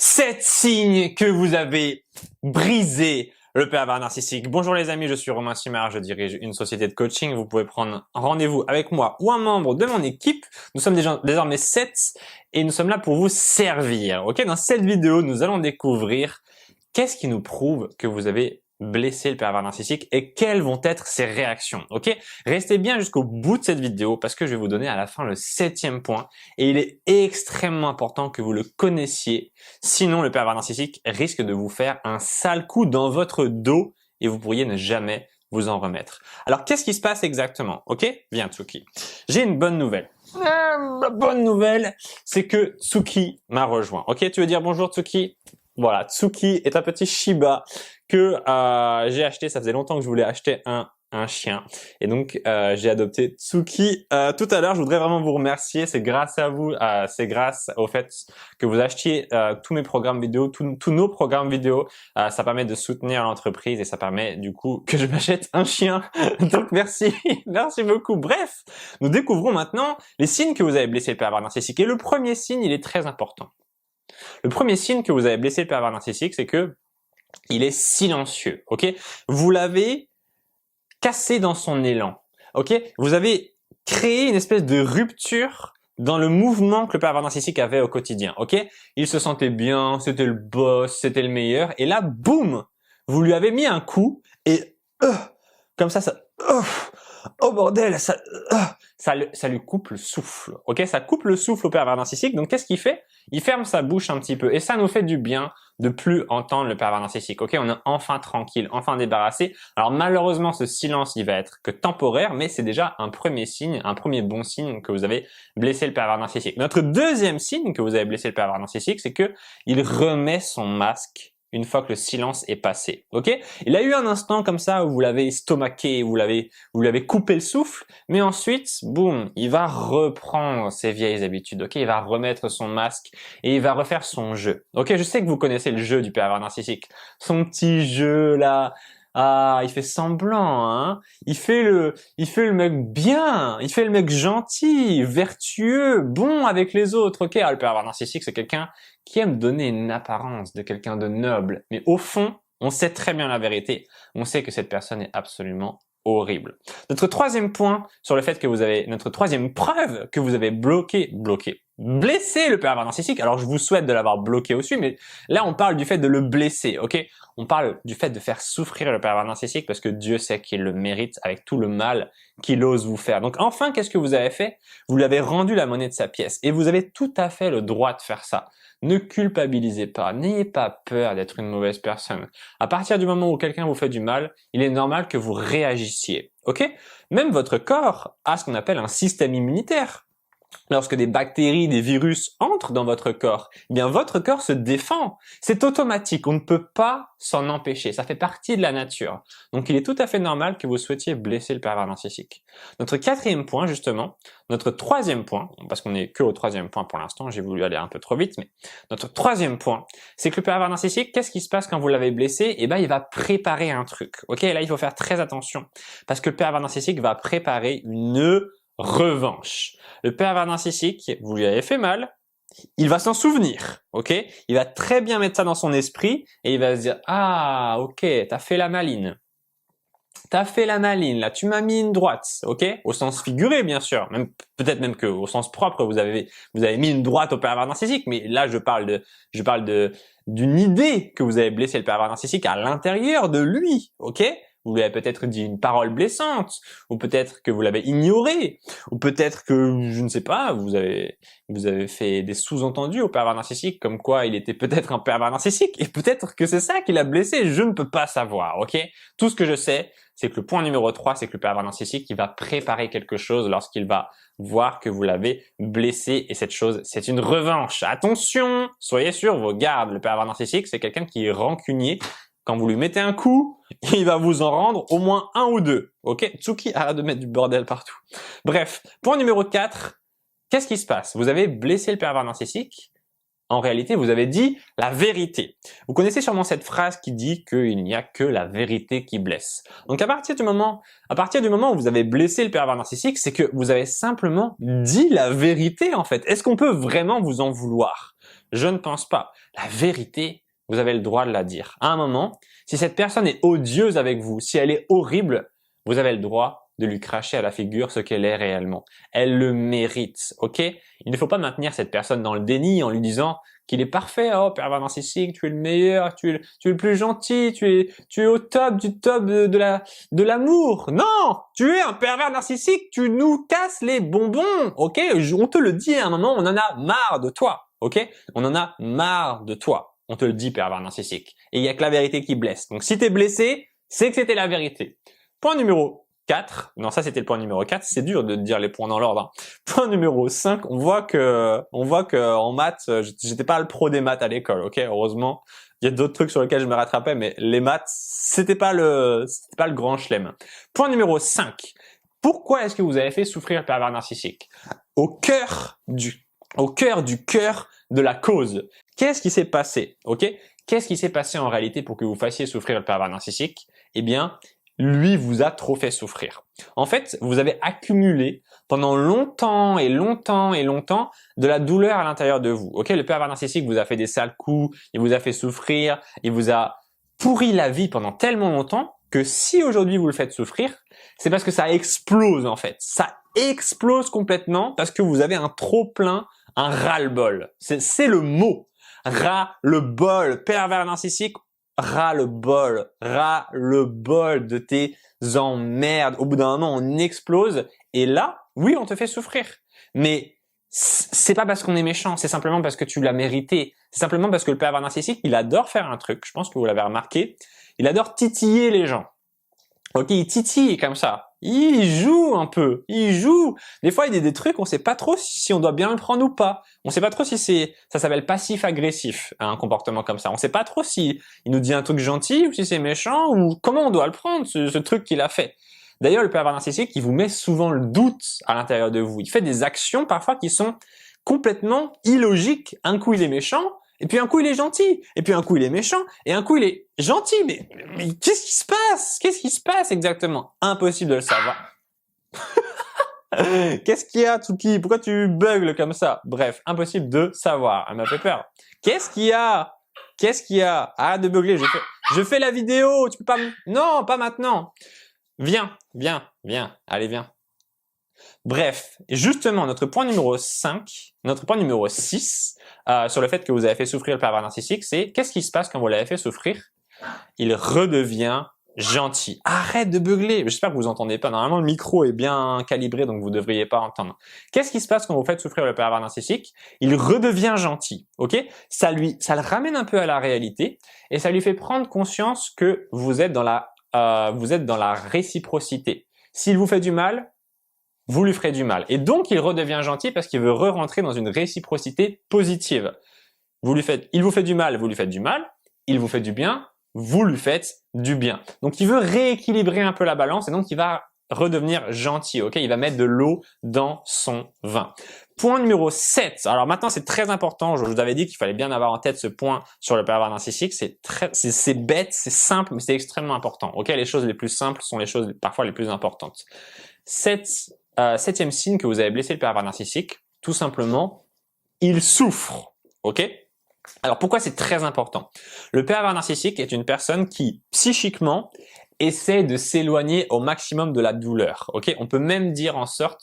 7 signes que vous avez brisé le pervers narcissique. Bonjour les amis, je suis Romain Simard, je dirige une société de coaching. Vous pouvez prendre rendez-vous avec moi ou un membre de mon équipe. Nous sommes désormais 7 et nous sommes là pour vous servir. Ok, dans cette vidéo, nous allons découvrir qu'est-ce qui nous prouve que vous avez blessé le pervers narcissique et quelles vont être ses réactions. Ok, restez bien jusqu'au bout de cette vidéo parce que je vais vous donner à la fin le 7e point et il est extrêmement important que vous le connaissiez. Sinon, le pervers narcissique risque de vous faire un sale coup dans votre dos et vous pourriez ne jamais vous en remettre. Alors, qu'est-ce qui se passe exactement? Ok, viens Tsuki. J'ai une bonne nouvelle. La bonne nouvelle, c'est que Tsuki m'a rejoint. Ok, tu veux dire bonjour Tsuki? Voilà, Tsuki est un petit Shiba que j'ai acheté. Ça faisait longtemps que je voulais acheter un chien. Et donc, j'ai adopté Tsuki. Tout à l'heure, je voudrais vraiment vous remercier. C'est grâce à vous, c'est grâce au fait que vous achetiez tous mes programmes vidéo, tous nos programmes vidéo. Ça permet de soutenir l'entreprise et ça permet du coup que je m'achète un chien. Donc, merci. Merci beaucoup. Bref, nous découvrons maintenant les signes que vous avez blessé le pervers narcissique. Et le premier signe, il est très important. Le premier signe que vous avez blessé le pervers narcissique, c'est que il est silencieux, ok? Vous l'avez cassé dans son élan, ok? Vous avez créé une espèce de rupture dans le mouvement que le pervers narcissique avait au quotidien, ok? Il se sentait bien, c'était le boss, c'était le meilleur, et là, boum! Vous lui avez mis un coup, et comme ça, oh bordel, ça lui coupe le souffle, ok? Ça coupe le souffle au pervers narcissique, donc qu'est-ce qu'il fait? Il ferme sa bouche un petit peu, et ça nous fait du bien de plus entendre le pervers narcissique, ok? On est enfin tranquille, enfin débarrassé. Alors malheureusement, ce silence, il va être que temporaire, mais c'est déjà un premier signe, un premier bon signe que vous avez blessé le pervers narcissique. Notre deuxième signe que vous avez blessé le pervers narcissique, c'est que il remet son masque une fois que le silence est passé, ok? Il a eu un instant comme ça où vous l'avez estomaqué, vous l'avez coupé le souffle, mais ensuite, boum, il va reprendre ses vieilles habitudes, ok? Il va remettre son masque et il va refaire son jeu, ok? Je sais que vous connaissez le jeu du pervers narcissique, son petit jeu là. Ah, il fait semblant, hein. Il fait le mec bien, il fait le mec gentil, vertueux, bon avec les autres, ok? Ah, le pervers narcissique, c'est quelqu'un qui aime donner une apparence de quelqu'un de noble. Mais au fond, on sait très bien la vérité. On sait que cette personne est absolument horrible. Notre troisième point sur le fait que notre troisième preuve que vous avez blessé le pervers narcissique. Alors, je vous souhaite de l'avoir bloqué aussi, mais là, on parle du fait de le blesser, ok? On parle du fait de faire souffrir le pervers narcissique parce que Dieu sait qu'il le mérite avec tout le mal qu'il ose vous faire. Donc, enfin, qu'est-ce que vous avez fait? Vous lui avez rendu la monnaie de sa pièce et vous avez tout à fait le droit de faire ça. Ne culpabilisez pas, n'ayez pas peur d'être une mauvaise personne. À partir du moment où quelqu'un vous fait du mal, il est normal que vous réagissiez, ok? Même votre corps a ce qu'on appelle un système immunitaire. Lorsque des bactéries, des virus entrent dans votre corps, eh bien votre corps se défend. C'est automatique, on ne peut pas s'en empêcher, ça fait partie de la nature. Donc il est tout à fait normal que vous souhaitiez blesser le pervers narcissique. Notre quatrième point justement, notre troisième point, parce qu'on n'est que au troisième point pour l'instant, j'ai voulu aller un peu trop vite, mais notre troisième point, c'est que le pervers narcissique, qu'est-ce qui se passe quand vous l'avez blessé? Eh ben il va préparer un truc, ok? Là il faut faire très attention, parce que le pervers narcissique va préparer une revanche. Le pervers narcissique, vous lui avez fait mal, il va s'en souvenir, ok? Il va très bien mettre ça dans son esprit et il va se dire « Ah, ok, t'as fait la maline. T'as fait la maline, là, tu m'as mis une droite, ok? » Au sens figuré, bien sûr. Peut-être même qu'au sens propre, vous avez mis une droite au pervers narcissique, mais là, je parle d'une idée que vous avez blessé le pervers narcissique à l'intérieur de lui, ok? Vous lui avez peut-être dit une parole blessante, ou peut-être que vous l'avez ignoré, ou peut-être que, je ne sais pas, vous avez fait des sous-entendus au pervers narcissique, comme quoi il était peut-être un pervers narcissique, et peut-être que c'est ça qui l'a blessé, je ne peux pas savoir, ok? Tout ce que je sais, c'est que le point numéro 3, c'est que le pervers narcissique, il va préparer quelque chose lorsqu'il va voir que vous l'avez blessé, et cette chose, c'est une revanche. Attention, soyez sur vos gardes, le pervers narcissique, c'est quelqu'un qui est rancunier. Quand vous lui mettez un coup, il va vous en rendre au moins un ou deux. Ok? Tsuki, arrête de mettre du bordel partout. Bref, point numéro 4. Qu'est-ce qui se passe? Vous avez blessé le pervers narcissique. En réalité, vous avez dit la vérité. Vous connaissez sûrement cette phrase qui dit qu'il n'y a que la vérité qui blesse. Donc à partir du moment où vous avez blessé le pervers narcissique, c'est que vous avez simplement dit la vérité en fait. Est-ce qu'on peut vraiment vous en vouloir? Je ne pense pas. La vérité, vous avez le droit de la dire. À un moment, si cette personne est odieuse avec vous, si elle est horrible, vous avez le droit de lui cracher à la figure ce qu'elle est réellement. Elle le mérite, ok? Il ne faut pas maintenir cette personne dans le déni en lui disant qu'il est parfait. Oh, pervers narcissique, tu es le meilleur, tu es le plus gentil, tu es au top du top de l'amour. Non! Tu es un pervers narcissique, tu nous casses les bonbons, ok? On te le dit à un moment, on en a marre de toi, ok? On en a marre de toi. On te le dit, pervers narcissique. Et il y a que la vérité qui blesse. Donc si t'es blessé, c'est que c'était la vérité. Point numéro 4. Non, ça c'était le point numéro 4. C'est dur de dire les points dans l'ordre. Point numéro 5. On voit que en maths, j'étais pas le pro des maths à l'école, ok? Heureusement. Il y a d'autres trucs sur lesquels je me rattrapais, mais les maths, c'était pas le grand chelem. Point numéro 5. Pourquoi est-ce que vous avez fait souffrir le pervers narcissique? Au cœur du cœur de la cause. Qu'est-ce qui s'est passé, ok? Qu'est-ce qui s'est passé en réalité pour que vous fassiez souffrir le pervers narcissique? Eh bien, lui vous a trop fait souffrir. En fait, vous avez accumulé pendant longtemps et longtemps et longtemps de la douleur à l'intérieur de vous. Ok, le pervers narcissique vous a fait des sales coups, il vous a fait souffrir, il vous a pourri la vie pendant tellement longtemps que si aujourd'hui vous le faites souffrir, c'est parce que ça explose en fait. Ça explose complètement parce que vous avez un trop-plein, un ras-le-bol. C'est le mot. Ras-le-bol. Pervers narcissique, ras-le-bol de tes emmerdes. Au bout d'un moment, on explose et là, oui, on te fait souffrir. Mais c'est pas parce qu'on est méchant, c'est simplement parce que tu l'as mérité. C'est simplement parce que le pervers narcissique, il adore faire un truc, je pense que vous l'avez remarqué, il adore titiller les gens. Ok, il titille comme ça. Il joue un peu. Il joue. Des fois, il y a des trucs, on sait pas trop si on doit bien le prendre ou pas. On sait pas trop si ça s'appelle passif-agressif, un comportement comme ça. On sait pas trop si il nous dit un truc gentil ou si c'est méchant ou comment on doit le prendre, ce truc qu'il a fait. D'ailleurs, le pervers narcissique, il vous met souvent le doute à l'intérieur de vous. Il fait des actions parfois qui sont complètement illogiques. Un coup, il est méchant. Et puis un coup il est gentil, et puis un coup il est méchant, et un coup il est gentil. Mais qu'est-ce qui se passe? Qu'est-ce qui se passe exactement? Impossible de le savoir. Qu'est-ce qu'il y a, Tuki? Pourquoi tu bugs comme ça? Bref, impossible de savoir. Elle m'a fait peur. Qu'est-ce qu'il y a? Qu'est-ce qu'il y a? Arrête de bugler, je fais la vidéo, tu peux pas Non, pas maintenant. Viens. Allez, viens. Bref, justement, notre point numéro 6, sur le fait que vous avez fait souffrir le pervers narcissique, c'est qu'est-ce qui se passe quand vous l'avez fait souffrir? Il redevient gentil. Arrête de beugler. J'espère que vous entendez pas. Normalement, le micro est bien calibré, donc vous devriez pas entendre. Qu'est-ce qui se passe quand vous faites souffrir le pervers narcissique? Il redevient gentil. Ok? Ça le ramène un peu à la réalité et ça lui fait prendre conscience que vous êtes dans la réciprocité. S'il vous fait du mal, vous lui ferez du mal. Et donc, il redevient gentil parce qu'il veut re-rentrer dans une réciprocité positive. Il vous fait du mal, vous lui faites du mal. Il vous fait du bien, vous lui faites du bien. Donc, il veut rééquilibrer un peu la balance et donc, il va redevenir gentil, ok? Il va mettre de l'eau dans son vin. Point numéro 7. Alors maintenant, c'est très important. Je vous avais dit qu'il fallait bien avoir en tête ce point sur le pervers narcissique. C'est bête, c'est simple, mais c'est extrêmement important. Ok? Les choses les plus simples sont les choses parfois les plus importantes. Septième signe que vous avez blessé le pervers narcissique, tout simplement, il souffre. Ok? Alors pourquoi c'est très important? Le pervers narcissique est une personne qui, psychiquement, essaie de s'éloigner au maximum de la douleur. Ok? On peut même dire en soi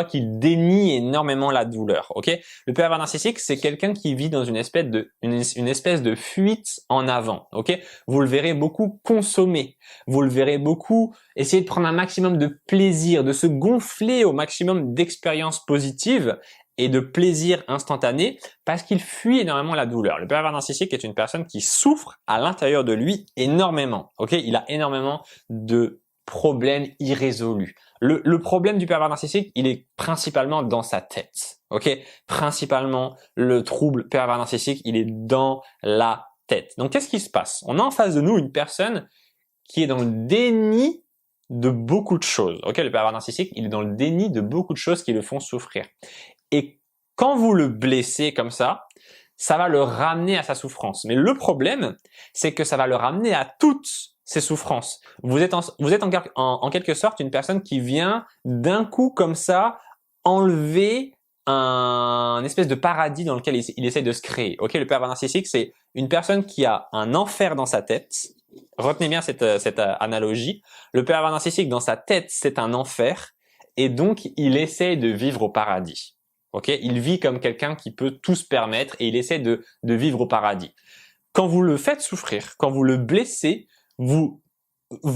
qu'il dénie énormément la douleur. Ok? Le pervers narcissique, c'est quelqu'un qui vit dans une espèce de fuite en avant. Ok? Vous le verrez beaucoup consommer. Vous le verrez beaucoup essayer de prendre un maximum de plaisir, de se gonfler au maximum d'expériences positives et de plaisir instantané parce qu'il fuit énormément la douleur. Le pervers narcissique est une personne qui souffre à l'intérieur de lui énormément. Ok? Il a énormément de problèmes irrésolus. Le problème du pervers narcissique, il est principalement dans sa tête. Ok? Principalement, le trouble pervers narcissique, il est dans la tête. Donc, qu'est-ce qui se passe? On a en face de nous une personne qui est dans le déni de beaucoup de choses. Ok? Le pervers narcissique, il est dans le déni de beaucoup de choses qui le font souffrir. Et quand vous le blessez comme ça va le ramener à sa souffrance. Mais le problème, c'est que ça va le ramener à toutes ses souffrances. Vous êtes en quelque sorte une personne qui vient d'un coup comme ça enlever un espèce de paradis dans lequel il essaye de se créer. Ok, le pervers narcissique, c'est une personne qui a un enfer dans sa tête. Retenez bien cette analogie. Le pervers narcissique, dans sa tête, c'est un enfer, et donc il essaie de vivre au paradis. Ok, il vit comme quelqu'un qui peut tout se permettre, et il essaie de vivre au paradis. Quand vous le faites souffrir, quand vous le blessez, vous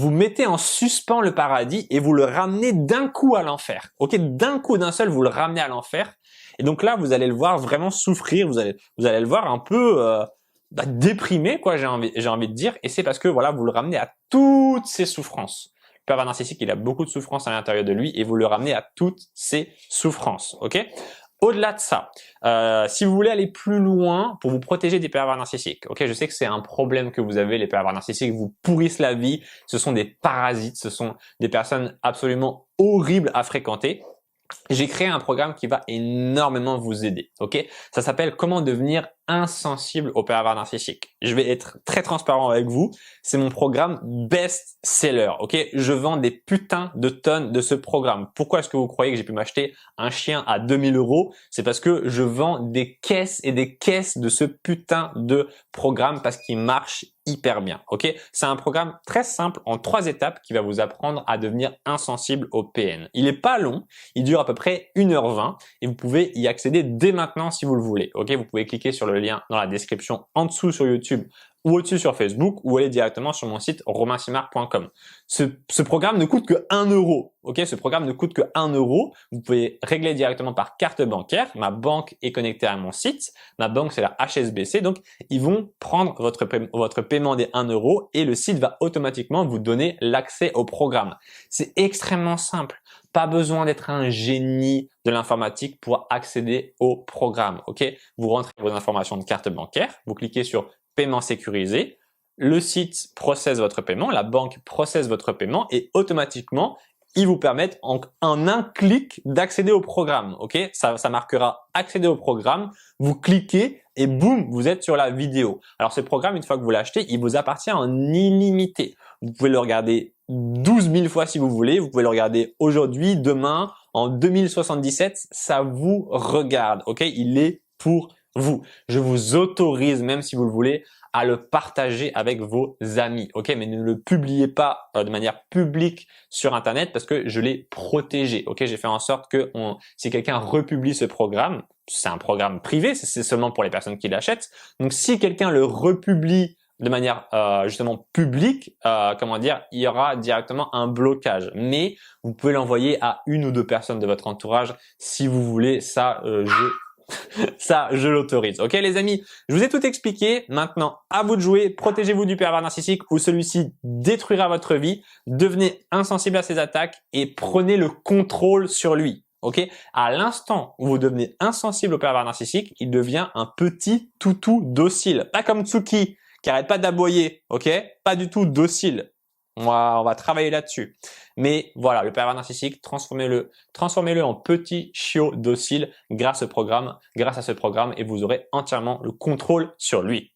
mettez en suspens le paradis et vous le ramenez d'un coup à l'enfer. Ok, d'un coup, d'un seul, vous le ramenez à l'enfer. Et donc là, vous allez le voir vraiment souffrir. Vous allez le voir un peu déprimé, quoi. J'ai envie de dire. Et c'est parce que voilà, vous le ramenez à toutes ses souffrances. Le pervers narcissique, il a beaucoup de souffrances à l'intérieur de lui et vous le ramenez à toutes ses souffrances. Ok. Au-delà de ça, si vous voulez aller plus loin pour vous protéger des pervers narcissiques, ok, je sais que c'est un problème que vous avez, les pervers narcissiques vous pourrissent la vie, ce sont des parasites, ce sont des personnes absolument horribles à fréquenter. J'ai créé un programme qui va énormément vous aider, ok? Ça s'appelle Comment devenir insensible aux pervers narcissiques. Je vais être très transparent avec vous. C'est mon programme best-seller, ok? Je vends des putains de tonnes de ce programme. Pourquoi est-ce que vous croyez que j'ai pu m'acheter un chien à 2000 €? C'est parce que je vends des caisses et des caisses de ce putain de programme parce qu'il marche hyper bien, ok? C'est un programme très simple en 3 étapes qui va vous apprendre à devenir insensible au PN. Il est pas long, il dure à peu près 1h20 et vous pouvez y accéder dès maintenant si vous le voulez, ok? Vous pouvez cliquer sur le lien dans la description en dessous sur YouTube ou au-dessus sur Facebook ou aller directement sur mon site romainsimard.com. Ce programme ne coûte que 1 €, ok? Ce programme ne coûte que 1 €. Vous pouvez régler directement par carte bancaire. Ma banque est connectée à mon site. Ma banque, c'est la HSBC. Donc, ils vont prendre votre paiement des 1 € et le site va automatiquement vous donner l'accès au programme. C'est extrêmement simple. Pas besoin d'être un génie de l'informatique pour accéder au programme, ok? Vous rentrez vos informations de carte bancaire, vous cliquez sur paiement sécurisé, le site processe votre paiement, la banque processe votre paiement et automatiquement, ils vous permettent en un clic d'accéder au programme, ok? Ça marquera accéder au programme, vous cliquez et boum, vous êtes sur la vidéo. Alors ce programme, une fois que vous l'achetez, il vous appartient en illimité. Vous pouvez le regarder 12 000 fois si vous voulez, vous pouvez le regarder aujourd'hui, demain, en 2077, ça vous regarde, ok? Il est pour vous. Je vous autorise, même si vous le voulez, à le partager avec vos amis, ok? Mais ne le publiez pas de manière publique sur Internet parce que je l'ai protégé, ok? J'ai fait en sorte que si quelqu'un republie ce programme, c'est un programme privé, c'est seulement pour les personnes qui l'achètent. Donc, si quelqu'un le republie de manière justement publique, comment dire, il y aura directement un blocage. Mais vous pouvez l'envoyer à 1 ou 2 personnes de votre entourage si vous voulez. Ça, je l'autorise. Ok les amis, je vous ai tout expliqué. Maintenant, à vous de jouer. Protégez-vous du pervers narcissique ou celui-ci détruira votre vie. Devenez insensible à ses attaques et prenez le contrôle sur lui. Ok, à l'instant où vous devenez insensible au pervers narcissique, il devient un petit toutou docile. Pas comme Tsuki qui arrête pas d'aboyer. Ok, pas du tout docile. On va travailler là-dessus. Mais voilà, le pervers narcissique, transformez-le en petit chiot docile grâce à ce programme et vous aurez entièrement le contrôle sur lui.